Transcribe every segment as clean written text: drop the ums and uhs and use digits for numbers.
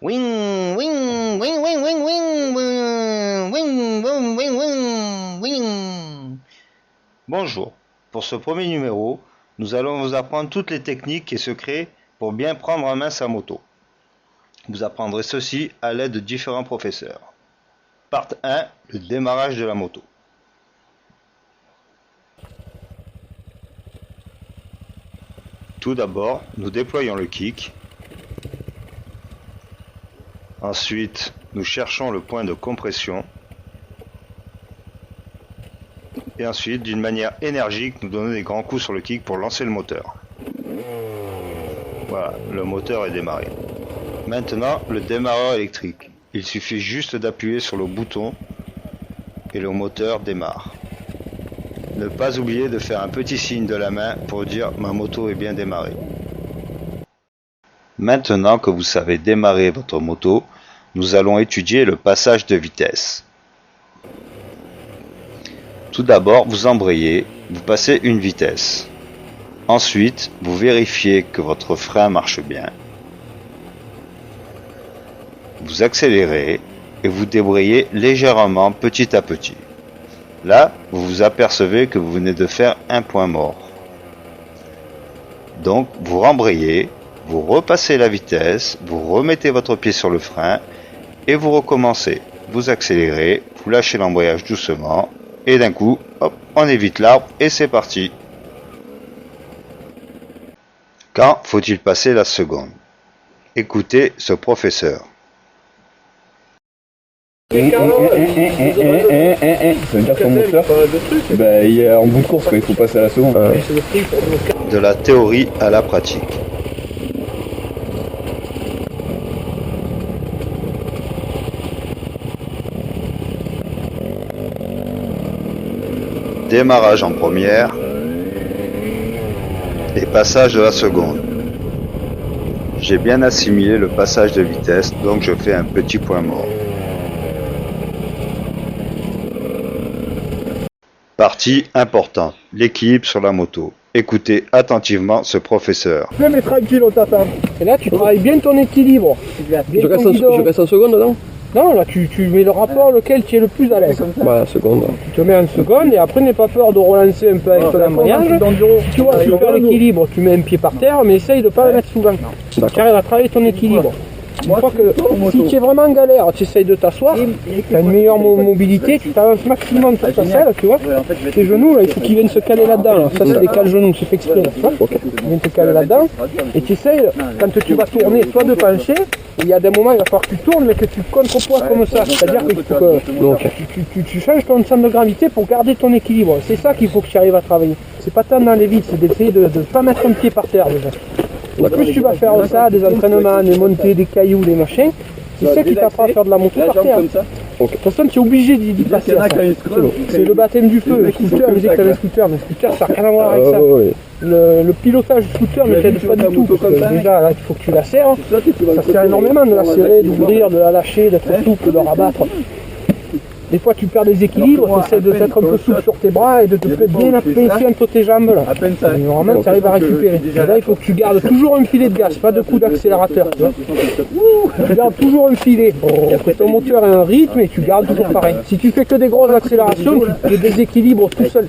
Wing, wing, wing, wing, wing, wing, wing, wing, wing, wing, wing, wing. Bonjour. Pour ce premier numéro, nous allons vous apprendre toutes les techniques et secrets pour bien prendre en main sa moto. Vous apprendrez ceci à l'aide de différents professeurs. Part 1, le démarrage de la moto. Tout d'abord, nous déployons le kick. Ensuite, nous cherchons le point de compression. Et ensuite, d'une manière énergique, nous donnons des grands coups sur le kick pour lancer le moteur. Voilà, le moteur est démarré. Maintenant, le démarreur électrique. Il suffit juste d'appuyer sur le bouton et le moteur démarre. Ne pas oublier de faire un petit signe de la main pour dire ma moto est bien démarrée. Maintenant que vous savez démarrer votre moto, nous allons étudier le passage de vitesse. Tout d'abord, vous embrayez, vous passez une vitesse. Ensuite, vous vérifiez que votre frein marche bien. Vous accélérez et vous débrayez légèrement petit à petit. Là, vous vous apercevez que vous venez de faire un point mort. Donc, vous rembrayez, vous repassez la vitesse, vous remettez votre pied sur le frein et vous recommencez. Vous accélérez, vous lâchez l'embrayage doucement et d'un coup, hop, on évite l'arbre et c'est parti. Quand faut-il passer la seconde? Écoutez ce professeur. Ça veut dire que ton moteur, il est en bout de course, il faut passer à la seconde. De la théorie à la pratique. Démarrage en première et passage de la seconde. J'ai bien assimilé le passage de vitesse, donc je fais un petit point mort. Partie importante, l'équilibre sur la moto. Écoutez attentivement ce professeur. Tu peux mettre tranquille, on t'attend. Et là, tu travailles bien ton équilibre. Bien Je ton guidon. reste en seconde dedans? Non, là, tu mets le rapport lequel tu es le plus à l'aise. Bah, seconde. Tu te mets en seconde et après, n'aie pas peur de relancer un peu avec ton embrayage. Si tu vois, tu perds l'équilibre, tu mets un pied par terre, mais essaye de ne pas le mettre souvent. Tu arrives à travailler ton équilibre. Une fois que si tu es vraiment en galère, tu essayes de t'asseoir, tu as une meilleure mobilité, tu t'avances maximum sur ta selle, tu vois. Tes genoux, là, il faut qu'ils viennent se caler là-dedans. Là. Ça, c'est des cales-genoux, c'est fait exprès. Là, tu vois. Ils viennent te caler là-dedans. Et tu essayes, quand tu vas tourner, soit de pencher, il y a des moments, il va falloir que tu tournes, mais que tu contrepoids comme ça. C'est-à-dire qu'il faut que tu changes ton centre de gravité pour garder ton équilibre. C'est ça qu'il faut que tu arrives à travailler. C'est pas tant dans les vides, c'est d'essayer de ne pas mettre un pied par terre déjà. Plus tu vas faire ça, des entraînements, des montées, des cailloux, des machins, c'est ça qui t'apprend à faire de la moto par terre. De toute façon, tu es obligé d'y passer à ça. C'est le baptême du feu. Le scooter, mais que le scooter, ça n'a rien à voir avec ça. Le pilotage du scooter ne t'aide pas du tout. Parce que déjà, là, il faut que tu la serres. Ça sert énormément de la serrer, d'ouvrir, de la lâcher, d'être souple, de rabattre. Des fois, tu perds des équilibres, tu essaies de t'être un peu souple sur tes bras et de te bien appuyer entre tes jambes. Là. Et normalement, tu arrives à récupérer. Et là, il faut que tu gardes toujours un filet de gaz, pas de coup d'accélérateur. Tu gardes toujours un filet. Après, ton moteur a un rythme et tu gardes toujours pareil. Si tu fais que des grosses accélérations, tu déséquilibres tout seul.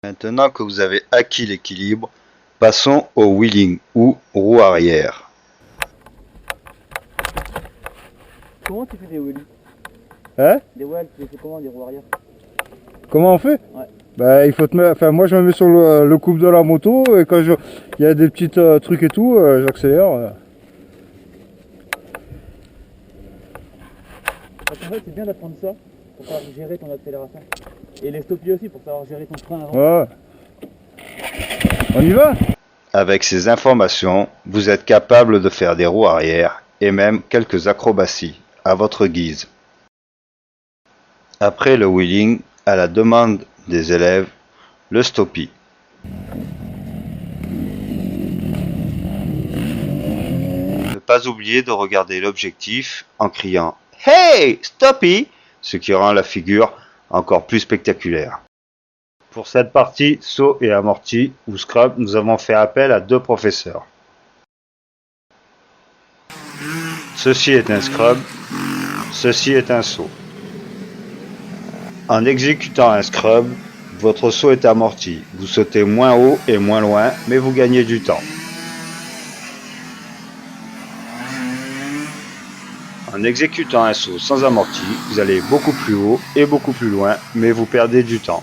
Maintenant que vous avez acquis l'équilibre, passons au wheeling ou roue arrière. Comment tu fais des wheelies? Hein? Des wheels, tu fais comment, des roues arrière? Comment on fait? Ouais. Bah, il faut te mettre, moi je me mets sur le couple de la moto et quand il y a des petits trucs et tout, j'accélère. En fait, c'est bien d'apprendre ça pour savoir gérer ton accélération. Et les stoppiers aussi pour savoir gérer ton frein avant. Ouais. On y va? Avec ces informations, vous êtes capable de faire des roues arrière et même quelques acrobaties à votre guise. Après le wheeling, à la demande des élèves, le stoppie. Ne pas oublier de regarder l'objectif en criant « Hey, stoppie !» ce qui rend la figure encore plus spectaculaire. Pour cette partie saut et amorti ou scrub, nous avons fait appel à deux professeurs. Ceci est un scrub, ceci est un saut. En exécutant un scrub, votre saut est amorti. Vous sautez moins haut et moins loin, mais vous gagnez du temps. En exécutant un saut sans amorti, vous allez beaucoup plus haut et beaucoup plus loin, mais vous perdez du temps.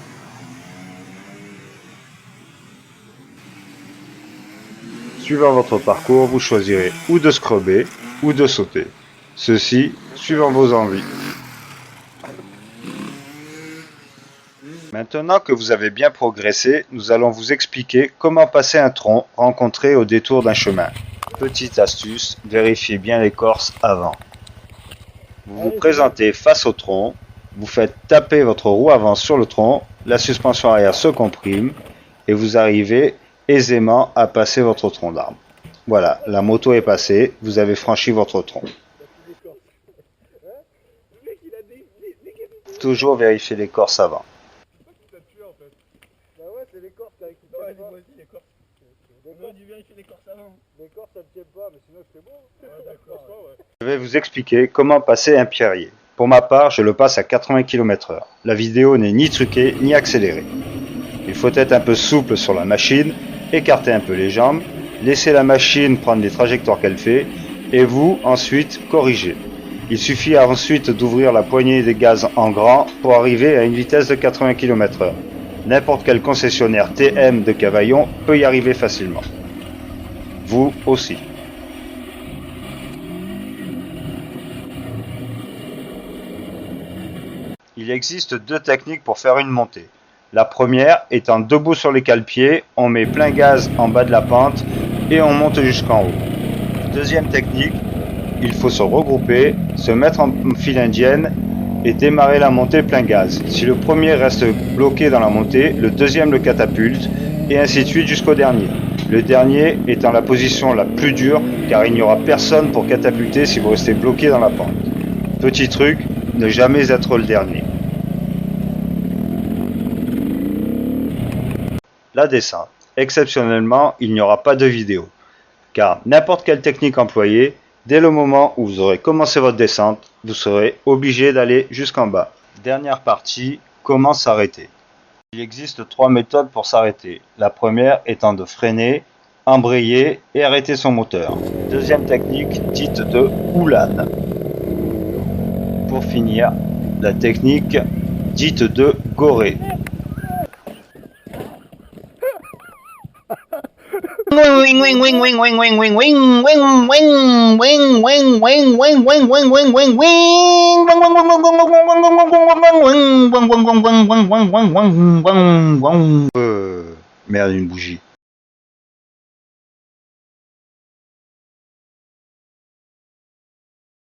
Suivant votre parcours, vous choisirez ou de scrubber ou de sauter. Ceci, suivant vos envies. Maintenant que vous avez bien progressé, nous allons vous expliquer comment passer un tronc rencontré au détour d'un chemin. Petite astuce, vérifiez bien l'écorce avant. Vous vous présentez face au tronc, vous faites taper votre roue avant sur le tronc, la suspension arrière se comprime et vous arrivez aisément à passer votre tronc d'arbre. Voilà, la moto est passée, vous avez franchi votre tronc. Toujours vérifier l'écorce avant. Je vais vous expliquer comment passer un pierrier. Pour ma part, je le passe à 80 km/h. La vidéo n'est ni truquée ni accélérée. Il faut être un peu souple sur la machine, écarter un peu les jambes, laisser la machine prendre les trajectoires qu'elle fait et vous ensuite corriger. Il suffit ensuite d'ouvrir la poignée des gaz en grand pour arriver à une vitesse de 80 km/h. N'importe quel concessionnaire TM de Cavaillon peut y arriver facilement. Vous aussi. Il existe deux techniques pour faire une montée. La première étant debout sur les cale-pieds, on met plein gaz en bas de la pente et on monte jusqu'en haut. Deuxième technique, il faut se regrouper, se mettre en file indienne et démarrer la montée plein gaz. Si le premier reste bloqué dans la montée, le deuxième le catapulte et ainsi de suite jusqu'au dernier. Le dernier étant la position la plus dure car il n'y aura personne pour catapulter si vous restez bloqué dans la pente. Petit truc, ne jamais être le dernier. La descente. Exceptionnellement, il n'y aura pas de vidéo. Car n'importe quelle technique employée, dès le moment où vous aurez commencé votre descente, vous serez obligé d'aller jusqu'en bas. Dernière partie, comment s'arrêter. Il existe 3 méthodes pour s'arrêter. La première étant de freiner, embrayer et arrêter son moteur. Deuxième technique dite de houlane. Pour finir, la technique dite de gorer. Merde, une bougie.